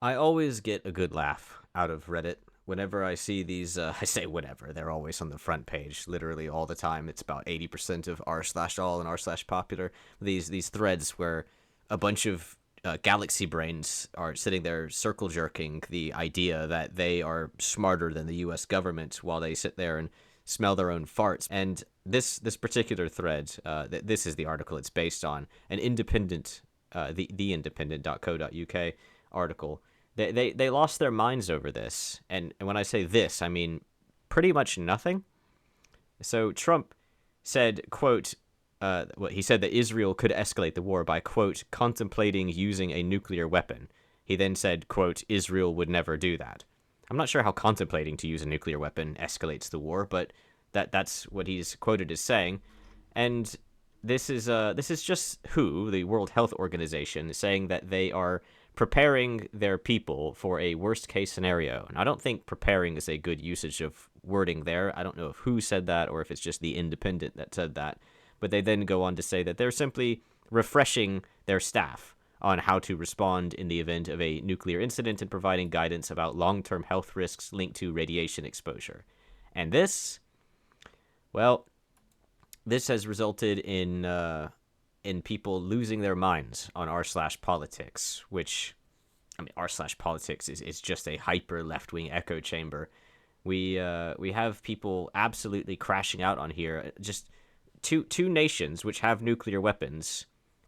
I always get a good laugh out of Reddit whenever I see these. I say whenever, they're always on the front page, literally all the time. It's about 80% of r/all and r/popular. These threads where a bunch of galaxy brains are sitting there circle jerking the idea that they are smarter than the U.S. government while they sit there and smell their own farts. And this particular thread, this is the article it's based on, an independent, the independent.co.uk article. They lost their minds over this, and when I say this, I mean pretty much nothing. So Trump said, quote, he said that Israel could escalate the war by, quote, contemplating using a nuclear weapon. He then said, quote, Israel would never do that. I'm not sure how contemplating to use a nuclear weapon escalates the war, but that's what he's quoted as saying. And this is just WHO, the World Health Organization, saying that they are preparing their people for a worst case scenario. And I don't think preparing is a good usage of wording there. I don't know if who said that or if it's just the Independent that said that. But they then go on to say that they're simply refreshing their staff on how to respond in the event of a nuclear incident and providing guidance about long-term health risks linked to radiation exposure. And this, well, this has resulted in people losing their minds on r/politics, which, I mean, r/politics is just a hyper left wing echo chamber. We have people absolutely crashing out on here. Just two nations which have nuclear weapons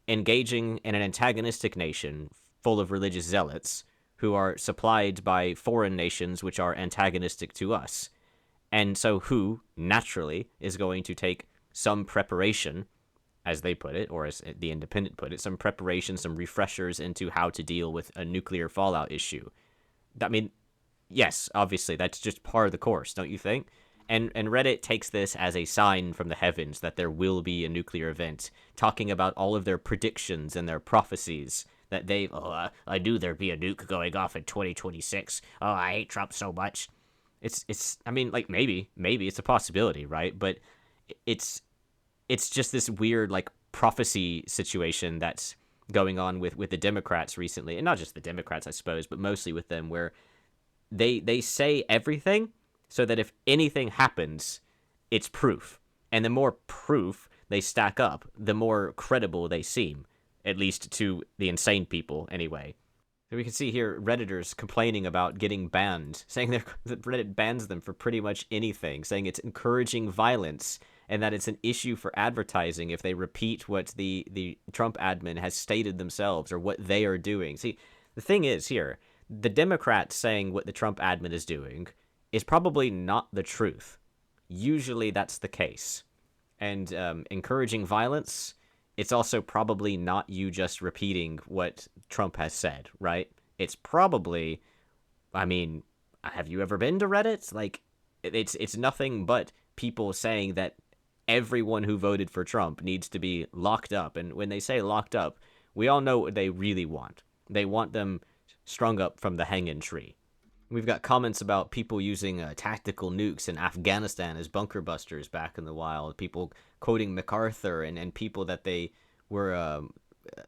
engaging in an antagonistic nation full of religious zealots who are supplied by foreign nations which are antagonistic to us. And so who, naturally, is going to take some preparation, as they put it, or as the Independent put it, some preparation, some refreshers into how to deal with a nuclear fallout issue. I mean, yes, obviously, that's just part of the course, don't you think? And Reddit takes this as a sign from the heavens that there will be a nuclear event, talking about all of their predictions and their prophecies that I knew there'd be a nuke going off in 2026. Oh, I hate Trump so much. I mean, like, maybe it's a possibility, right? But it's it's just this weird, like, prophecy situation that's going on with the Democrats recently, and not just the Democrats, I suppose, but mostly with them, where they say everything so that if anything happens, it's proof. And the more proof they stack up, the more credible they seem, at least to the insane people, anyway. So we can see here Redditors complaining about getting banned, saying that Reddit bans them for pretty much anything, saying it's encouraging violence and that it's an issue for advertising if they repeat what the Trump admin has stated themselves or what they are doing. See, the thing is here, the Democrats saying what the Trump admin is doing is probably not the truth. Usually that's the case. And encouraging violence, it's also probably not you just repeating what Trump has said, right? It's probably, I mean, have you ever been to Reddit? Like, it's nothing but people saying that everyone who voted for Trump needs to be locked up. And when they say locked up, we all know what they really want. They want them strung up from the hanging tree. We've got comments about people using tactical nukes in Afghanistan as bunker busters back in the wild. People quoting MacArthur and people that they were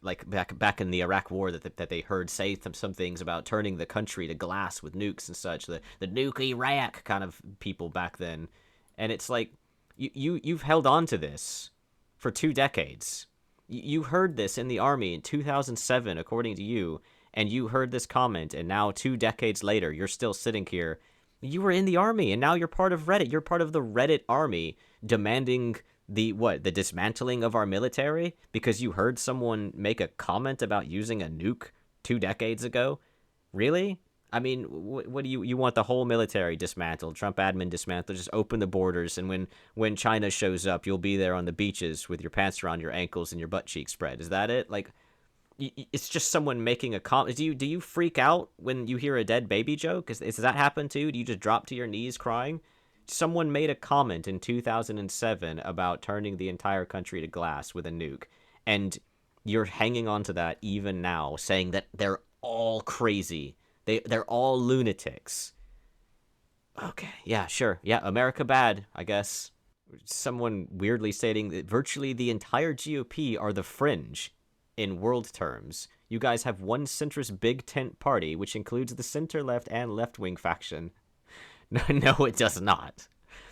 like back in the Iraq War that they heard say some things about turning the country to glass with nukes and such. The nuke Iraq kind of people back then, and it's like you've held on to this for 2 decades. You heard this in the army in 2007, according to you, and you heard this comment, and now 2 decades later, you're still sitting here. You were in the army, and now you're part of Reddit. You're part of the Reddit army demanding the dismantling of our military because you heard someone make a comment about using a nuke 2 decades ago? Really? I mean, what do you want the whole military dismantled, Trump admin dismantled, just open the borders, and when China shows up, you'll be there on the beaches with your pants around your ankles and your butt cheeks spread. Is that it? Like, it's just someone making a comment. Do you freak out when you hear a dead baby joke? Does that happen too? Do you just drop to your knees crying? Someone made a comment in 2007 about turning the entire country to glass with a nuke, and you're hanging on to that even now, saying that they're all crazy. They're all lunatics. Okay, yeah, sure. Yeah, America bad, I guess. Someone weirdly stating that virtually the entire GOP are the fringe in world terms. You guys have one centrist big tent party, which includes the center-left and left-wing faction. No, it does not.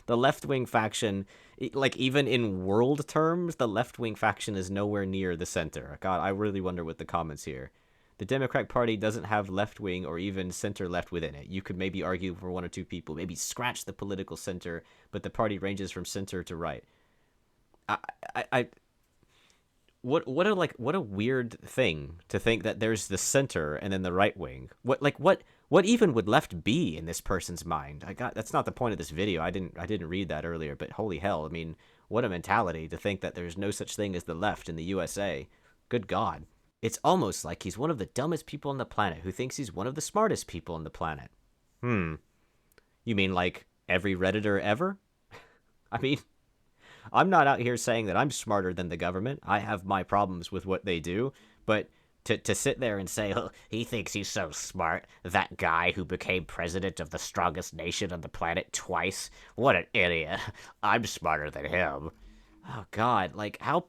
The left-wing faction, like, even in world terms, the left-wing faction is nowhere near the center. God, I really wonder what the comments here. The Democratic Party doesn't have left-wing or even center-left within it. You could maybe argue for one or two people, maybe scratch the political center, but the party ranges from center to right. I what a weird thing to think that there's the center and then the right wing. What even would left be in this person's mind? That's not the point of this video. I didn't read that earlier, but holy hell, I mean, what a mentality to think that there's no such thing as the left in the USA. Good God. It's almost like he's one of the dumbest people on the planet who thinks he's one of the smartest people on the planet. You mean like every Redditor ever? I mean, I'm not out here saying that I'm smarter than the government. I have my problems with what they do, but to sit there and say, oh, he thinks he's so smart, that guy who became president of the strongest nation on the planet twice, what an idiot. I'm smarter than him. Oh God, like how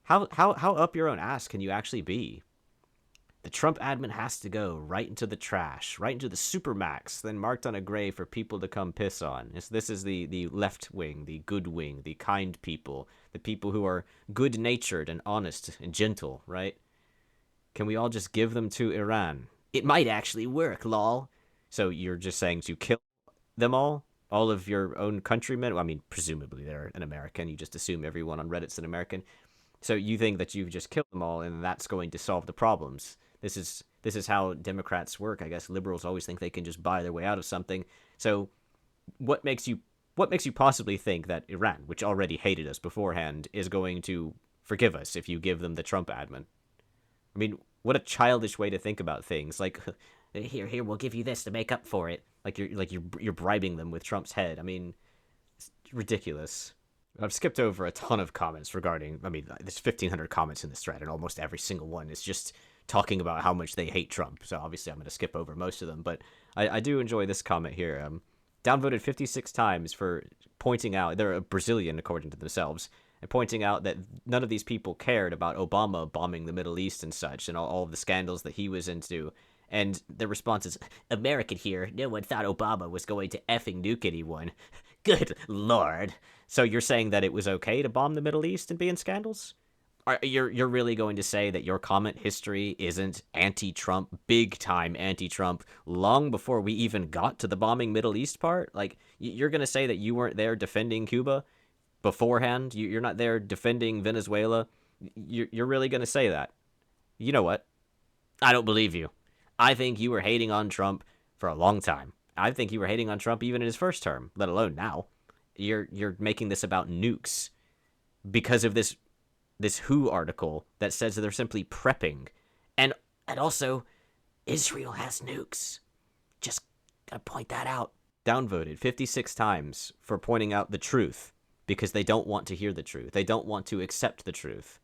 up your own ass can you actually be? The Trump admin has to go right into the trash, right into the supermax, then marked on a grave for people to come piss on. This is the left wing, the good wing, the kind people, the people who are good-natured and honest and gentle, right? Can we all just give them to Iran? It might actually work, lol. So you're just saying to kill them all? All of your own countrymen? Well, I mean, presumably they're an American. You just assume everyone on Reddit's an American. So you think that you've just killed them all and that's going to solve the problems. This is how Democrats work. I guess liberals always think they can just buy their way out of something. So what makes you possibly think that Iran, which already hated us beforehand, is going to forgive us if you give them the Trump admin? I mean, what a childish way to think about things. Like, here, we'll give you this to make up for it. Like you're bribing them with Trump's head. I mean, it's ridiculous. I've skipped over a ton of comments regarding, I mean, there's 1,500 comments in this thread, and almost every single one is just talking about how much they hate Trump. So obviously I'm going to skip over most of them, but I do enjoy this comment here. Downvoted 56 times for pointing out, they're a Brazilian according to themselves, and pointing out that none of these people cared about Obama bombing the Middle East and such, and all of the scandals that he was into. And the response is, American here, no one thought Obama was going to effing nuke anyone. Good Lord. So you're saying that it was okay to bomb the Middle East and be in scandals? You're really going to say that your comment history isn't anti-Trump, big-time anti-Trump, long before we even got to the bombing Middle East part? Like, you're going to say that you weren't there defending Cuba beforehand? You're not there defending Venezuela? You're really going to say that? You know what? I don't believe you. I think you were hating on Trump for a long time. I think you were hating on Trump even in his first term, let alone now. You're making this about nukes because of this WHO article that says that they're simply prepping. And also, Israel has nukes. Just gotta point that out. Downvoted 56 times for pointing out the truth because they don't want to hear the truth. They don't want to accept the truth.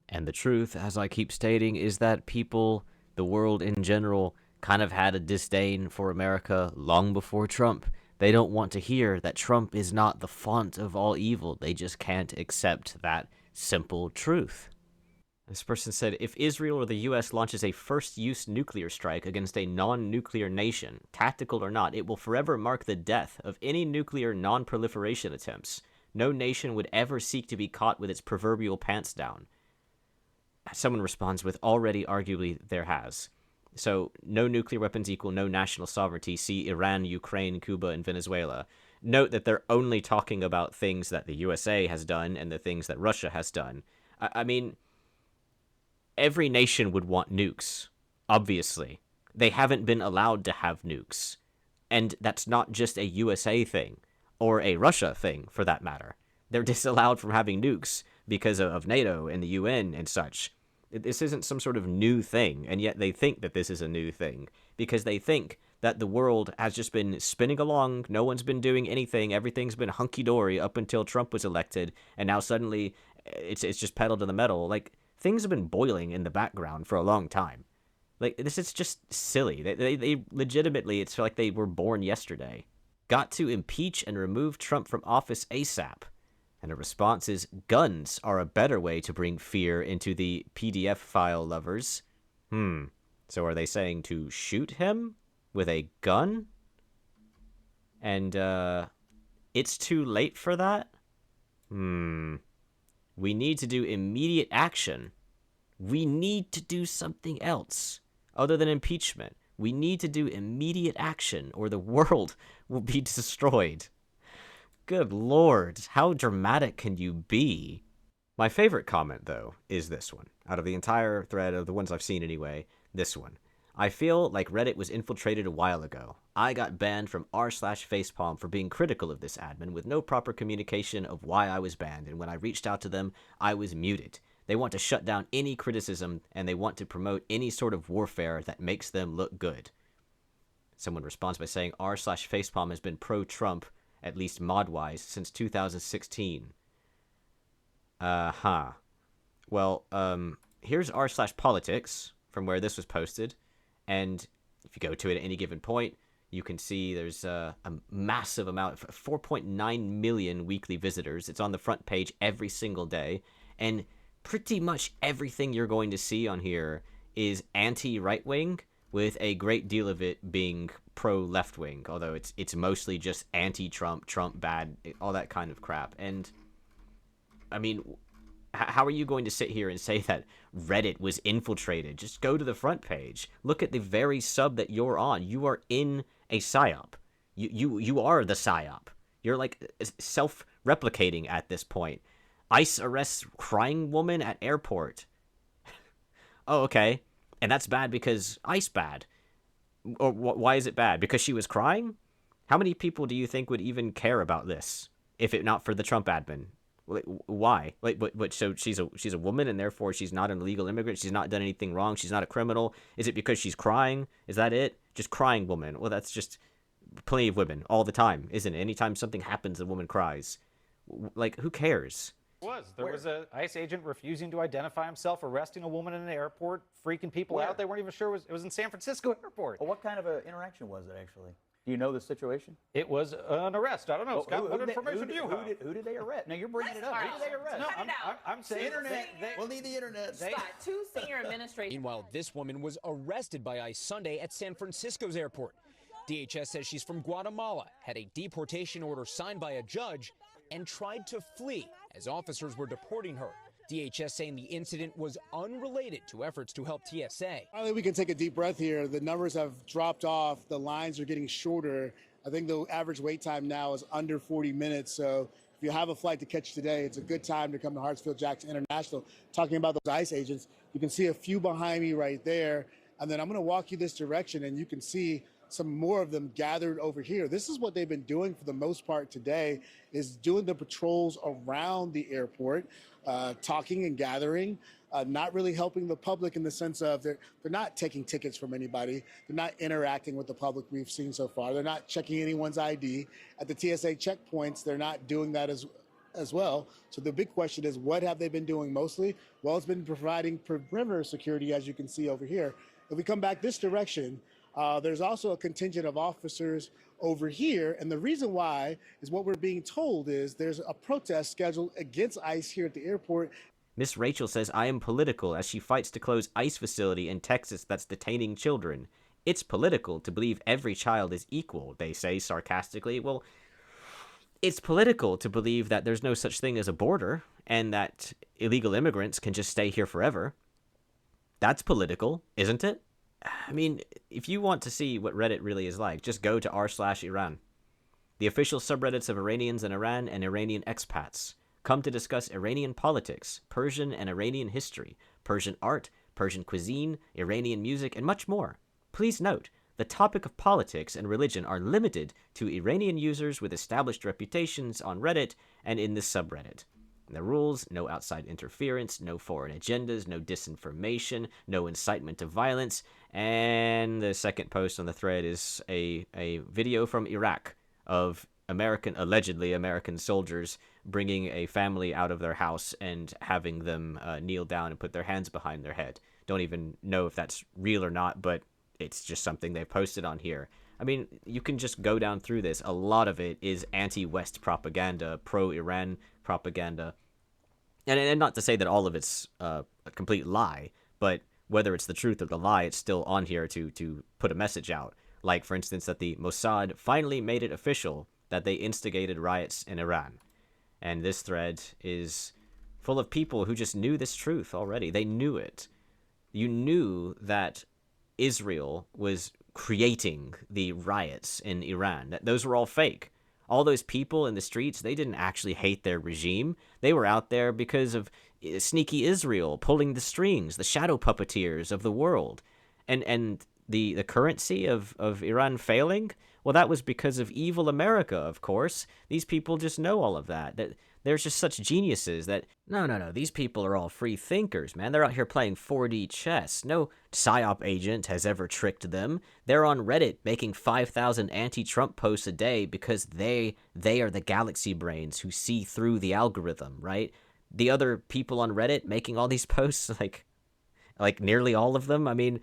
And the truth, as I keep stating, is that people, the world in general, kind of had a disdain for America long before Trump. They don't want to hear that Trump is not the font of all evil. They just can't accept that simple truth. This person said, if Israel or the U.S. launches a first-use nuclear strike against a non-nuclear nation, tactical or not, it will forever mark the death of any nuclear non-proliferation attempts. No nation would ever seek to be caught with its proverbial pants down. Someone responds with, already arguably there has. So, no nuclear weapons equal no national sovereignty. See Iran, Ukraine, Cuba, and Venezuela. Note that they're only talking about things that the USA has done and the things that Russia has done. I mean, every nation would want nukes, obviously. They haven't been allowed to have nukes. And that's not just a USA thing, or a Russia thing, for that matter. They're disallowed from having nukes because of NATO and the UN and such. This isn't some sort of new thing, and yet they think that this is a new thing, because they think that the world has just been spinning along, no one's been doing anything, everything's been hunky-dory up until Trump was elected, and now suddenly it's just pedal to the metal. Like, things have been boiling in the background for a long time. Like, this is just silly. They legitimately, it's like they were born yesterday. Got to impeach and remove Trump from office ASAP. And a response is, guns are a better way to bring fear into the PDF file lovers. So are they saying to shoot him with a gun? And it's too late for that? We need to do immediate action. We need to do something else other than impeachment. We need to do immediate action or the world will be destroyed. Good Lord, how dramatic can you be? My favorite comment, though, is this one. Out of the entire thread of the ones I've seen anyway, this one. I feel like Reddit was infiltrated a while ago. I got banned from r/facepalm for being critical of this admin with no proper communication of why I was banned, and when I reached out to them, I was muted. They want to shut down any criticism, and they want to promote any sort of warfare that makes them look good. Someone responds by saying r/facepalm has been pro-Trump, at least mod-wise, since 2016. Well, here's r/politics from where this was posted, and if you go to it at any given point, you can see there's a massive amount, 4.9 million weekly visitors. It's on the front page every single day, and pretty much everything you're going to see on here is anti-right-wing, with a great deal of it being pro-left-wing, although it's mostly just anti-Trump, Trump bad, all that kind of crap. And I mean, how are you going to sit here and say that Reddit was infiltrated? Just go to the front page. Look at the very sub that you're on. You are in a psyop. You are the psyop. You're like self-replicating at this point. ICE arrests crying woman at airport. Oh, okay. And that's bad because ICE bad. Or why is it bad? Because she was crying? How many people do you think would even care about this if it not for the Trump admin? Why? But so she's a woman and therefore she's not an illegal immigrant. She's not done anything wrong. She's not a criminal. Is it because she's crying? Is that it? Just crying woman? Well, that's just plenty of women all the time, isn't it? Anytime something happens, a woman cries. Like, who cares? There was an ICE agent refusing to identify himself, arresting a woman in an airport, freaking people out. They weren't even sure it was in San Francisco airport. Well, what kind of an interaction was it, actually? Do you know the situation? It was an arrest. I don't know, Scott. What information do you have? Who did they arrest? Now, you're bringing it up. Who did they arrest? No, I'm saying internet. We'll need the internet. Scott, two senior administrators. Meanwhile, this woman was arrested by ICE Sunday at San Francisco's airport. DHS says she's from Guatemala, had a deportation order signed by a judge, and tried to flee as officers were deporting her. DHS saying the incident was unrelated to efforts to help TSA. Finally, we can take a deep breath here. The numbers have dropped off. The lines are getting shorter. I think the average wait time now is under 40 minutes. So if you have a flight to catch today, it's a good time to come to Hartsfield-Jackson International. Talking about those ICE agents, you can see a few behind me right there. And then I'm going to walk you this direction, and you can see some more of them gathered over here. This is what they've been doing for the most part today, is doing the patrols around the airport, talking and gathering, not really helping the public in the sense of they're not taking tickets from anybody. They're not interacting with the public we've seen so far. They're not checking anyone's ID. At the TSA checkpoints, they're not doing that as well. So the big question is, what have they been doing mostly? Well, it's been providing perimeter security, as you can see over here. If we come back this direction, there's also a contingent of officers over here. And the reason why is what we're being told is there's a protest scheduled against ICE here at the airport. Miss Rachel says, I am political as she fights to close ICE facility in Texas that's detaining children. It's political to believe every child is equal, they say sarcastically. Well, it's political to believe that there's no such thing as a border and that illegal immigrants can just stay here forever. That's political, isn't it? I mean, if you want to see what Reddit really is like, just go to r/Iran. The official subreddits of Iranians in Iran and Iranian expats come to discuss Iranian politics, Persian and Iranian history, Persian art, Persian cuisine, Iranian music, and much more. Please note, the topic of politics and religion are limited to Iranian users with established reputations on Reddit and in this subreddit. The rules: no outside interference, no foreign agendas, no disinformation, no incitement to violence. And the second post on the thread is a video from Iraq of allegedly American soldiers bringing a family out of their house and having them kneel down and put their hands behind their head. Don't even know if that's real or not, but it's just something they posted on here. I mean, you can just go down through this. A lot of it is anti-West propaganda, pro-Iran propaganda. And not to say that all of it's a complete lie, but whether it's the truth or the lie, it's still on here to put a message out. Like, for instance, that the Mossad finally made it official that they instigated riots in Iran. And this thread is full of people who just knew this truth already. They knew it. You knew that Israel was creating the riots in Iran. That those were all fake. All those people in the streets, they didn't actually hate their regime. They were out there because of sneaky Israel pulling the strings, the shadow puppeteers of the world. And the currency of Iran failing, well, that was because of evil America, of course. These people just know all of that. That there's just such geniuses that, no, these people are all free thinkers, man. They're out here playing 4D chess. No PSYOP agent has ever tricked them. They're on Reddit making 5,000 anti-Trump posts a day because they are the galaxy brains who see through the algorithm, right? The other people on Reddit making all these posts, like nearly all of them, I mean,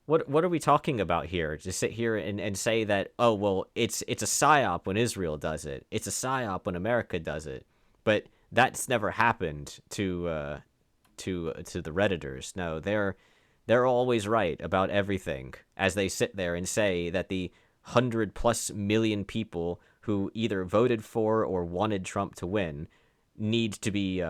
what are we talking about here? To sit here and say that, oh, well, it's a psyop when Israel does it. It's a psyop when America does it. But that's never happened to the Redditors. No, they're always right about everything as they sit there and say that the 100+ million people who either voted for or wanted Trump to win need to be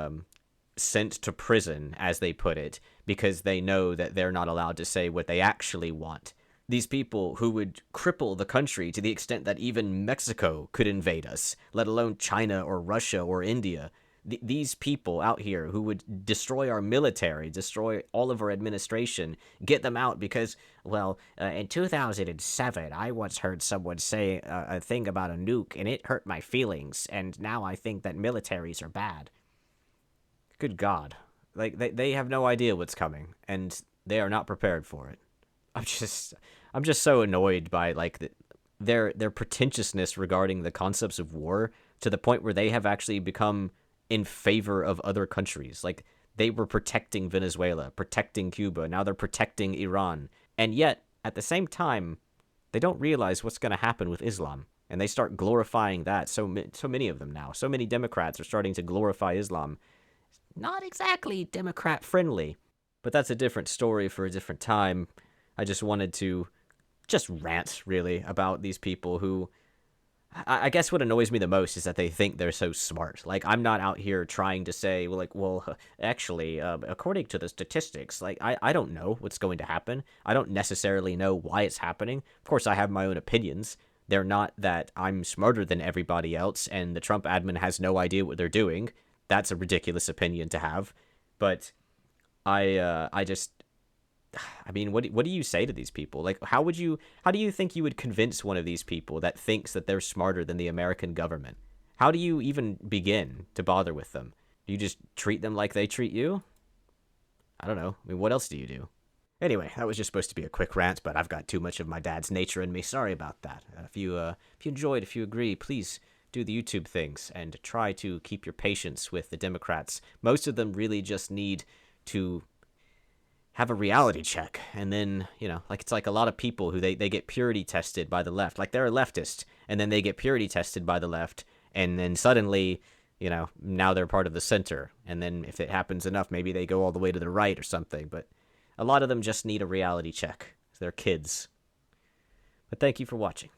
sent to prison, as they put it, because they know that they're not allowed to say what they actually want. These people who would cripple the country to the extent that even Mexico could invade us, let alone China or Russia or India. These people out here who would destroy our military, destroy all of our administration, get them out because, well, in 2007, I once heard someone say a thing about a nuke, and it hurt my feelings, and now I think that militaries are bad. Good God. Like, they have no idea what's coming, and they are not prepared for it. I'm just so annoyed by, like, their pretentiousness regarding the concepts of war to the point where they have actually become in favor of other countries. Like, they were protecting Venezuela, protecting Cuba, now they're protecting Iran. And yet, at the same time, they don't realize what's going to happen with Islam. And they start glorifying that. So many of them now. So many Democrats are starting to glorify Islam. Not exactly Democrat-friendly. But that's a different story for a different time. I just wanted to just rant, really, about these people who... I guess what annoys me the most is that they think they're so smart. Like, I'm not out here trying to say, actually, according to the statistics, like, I don't know what's going to happen. I don't necessarily know why it's happening. Of course, I have my own opinions. They're not that I'm smarter than everybody else and the Trump admin has no idea what they're doing. That's a ridiculous opinion to have. But I mean, what do you say to these people? Like, how do you think you would convince one of these people that thinks that they're smarter than the American government? How do you even begin to bother with them? Do you just treat them like they treat you? I don't know. I mean, what else do you do? Anyway, that was just supposed to be a quick rant, but I've got too much of my dad's nature in me. Sorry about that. If you enjoyed, if you agree, please do the YouTube things and try to keep your patience with the Democrats. Most of them really just need to have a reality check, and then, like, it's like a lot of people who they get purity tested by the left. Like, they're a leftist, and then they get purity tested by the left, and then suddenly, now they're part of the center. And then if it happens enough, maybe they go all the way to the right or something. But a lot of them just need a reality check. They're kids. But thank you for watching.